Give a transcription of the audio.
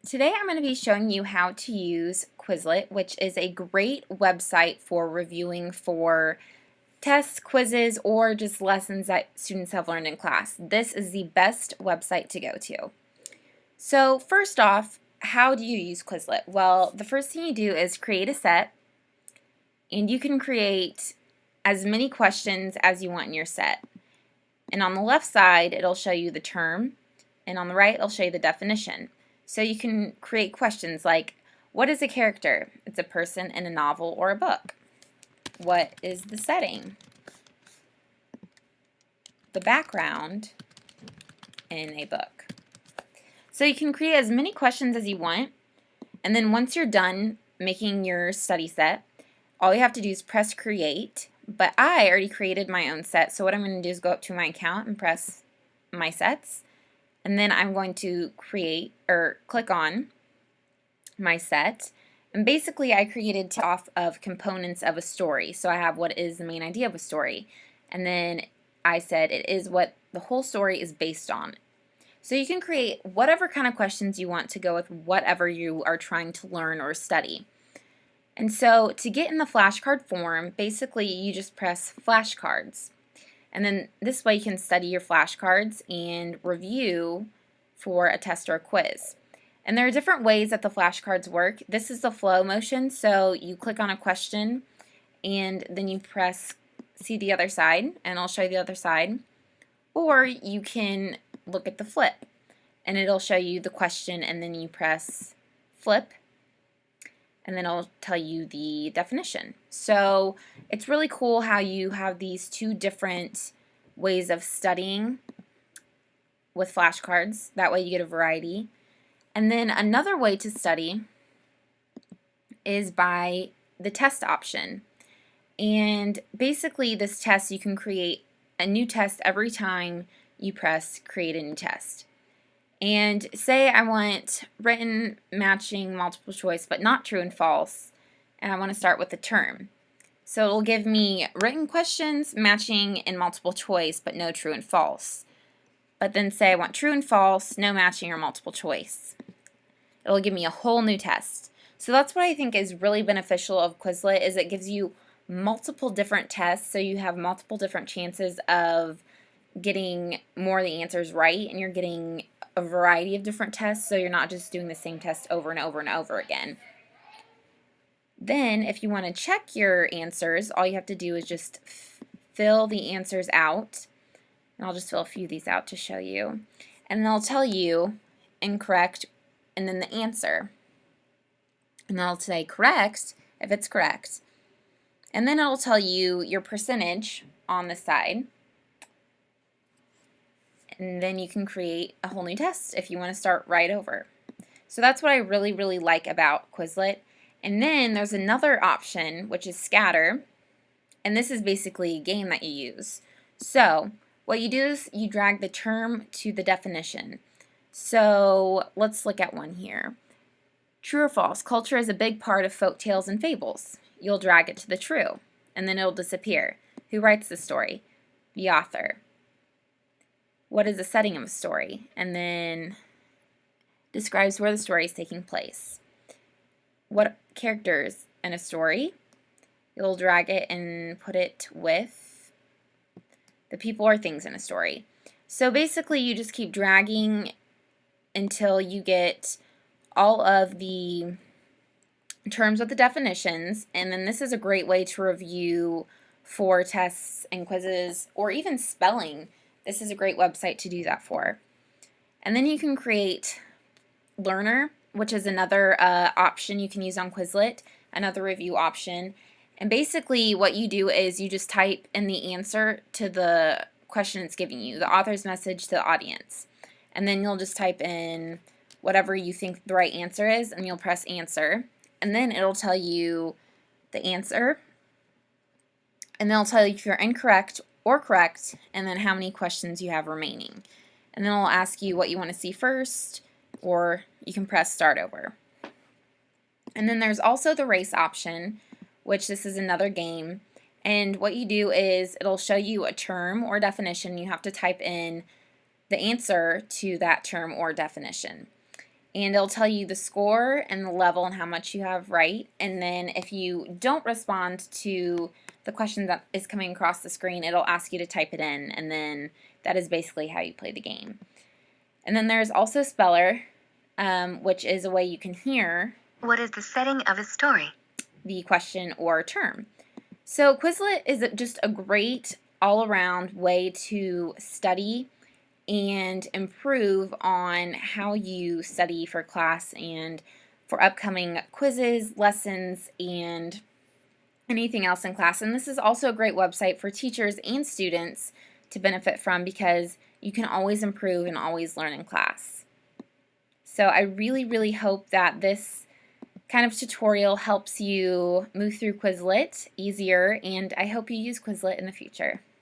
Today I'm going to be showing you how to use Quizlet, which is a great website for reviewing for tests, quizzes, or just lessons that students have learned in class. This is the best website to go to. So first off, how do you use Quizlet? Well, the first thing you do is create a set, and you can create as many questions as you want in your set. And on the left side, it'll show you the term, and on the right, it'll show you the definition. So you can create questions like, what is a character? It's a person in a novel or a book. What is the setting? The background in a book. So you can create as many questions as you want, and then once you're done making your study set, all you have to do is press create. But I already created my own set, so what I'm going to do is go up to my account and press my sets. And then I'm going to create or click on my set. And basically I created off of components of a story. So I have what is the main idea of a story. And then I said it is what the whole story is based on. So you can create whatever kind of questions you want to go with whatever you are trying to learn or study. And so to get in the flashcard form, basically you just press flashcards. And then this way you can study your flashcards and review for a test or a quiz. And there are different ways that the flashcards work. This is the flow motion, so you click on a question and then you press see the other side, and I'll show you the other side. Or you can look at the flip, and it'll show you the question, and then you press flip, and then it'll tell you the definition. So it's really cool how you have these two different ways of studying with flashcards. That way you get a variety. And then another way to study is by the test option. And basically this test, you can create a new test every time you press create a new test. And say I want written, matching, multiple choice, but not true and false, and I want to start with the term. So it'll give me written questions, matching, and multiple choice, but no true and false. But then say I want true and false, no matching, or multiple choice. It'll give me a whole new test. So that's what I think is really beneficial of Quizlet, is it gives you multiple different tests, so you have multiple different chances of getting more of the answers right, and you're getting a variety of different tests, so you're not just doing the same test over and over and over again. Then if you want to check your answers, all you have to do is just fill the answers out, and I'll just fill a few of these out to show you, and they'll tell you incorrect and then the answer, and they'll say correct if it's correct, and then it'll tell you your percentage on the side. And then you can create a whole new test if you want to start right over. So that's what I really like about Quizlet. And then there's another option, which is scatter, and this is basically a game that you use. So what you do is you drag the term to the definition. So let's look at one here. True or false? Culture is a big part of folk tales and fables. You'll drag it to the true, and then it'll disappear. Who writes the story? The author. What is the setting of a story? And then describes where the story is taking place. What characters in a story? You'll drag it and put it with the people or things in a story. So basically you just keep dragging until you get all of the terms with the definitions, and then this is a great way to review for tests and quizzes, or even spelling. This is a great website to do that for. And then you can create Learner, which is another option you can use on Quizlet, another review option. And basically what you do is you just type in the answer to the question it's giving you, the author's message to the audience. And then you'll just type in whatever you think the right answer is, and you'll press answer. And then it'll tell you the answer, and then it'll tell you if you're incorrect or correct, and then how many questions you have remaining. And then it'll ask you what you want to see first, or you can press start over. And then there's also the race option, which this is another game, and what you do is it'll show you a term or definition. You have to type in the answer to that term or definition. and it'll tell you the score and the level and how much you have right. And then if you don't respond to the question that is coming across the screen, it'll ask you to type it in, and then that is basically how you play the game. And then there's also Speller, which is a way you can hear what is the setting of a story, the question or term. So Quizlet is just a great all-around way to study and improve on how you study for class and for upcoming quizzes, lessons, and anything else in class. And this is also a great website for teachers and students to benefit from, because you can always improve and always learn in class. So I really, really hope that this kind of tutorial helps you move through Quizlet easier, and I hope you use Quizlet in the future.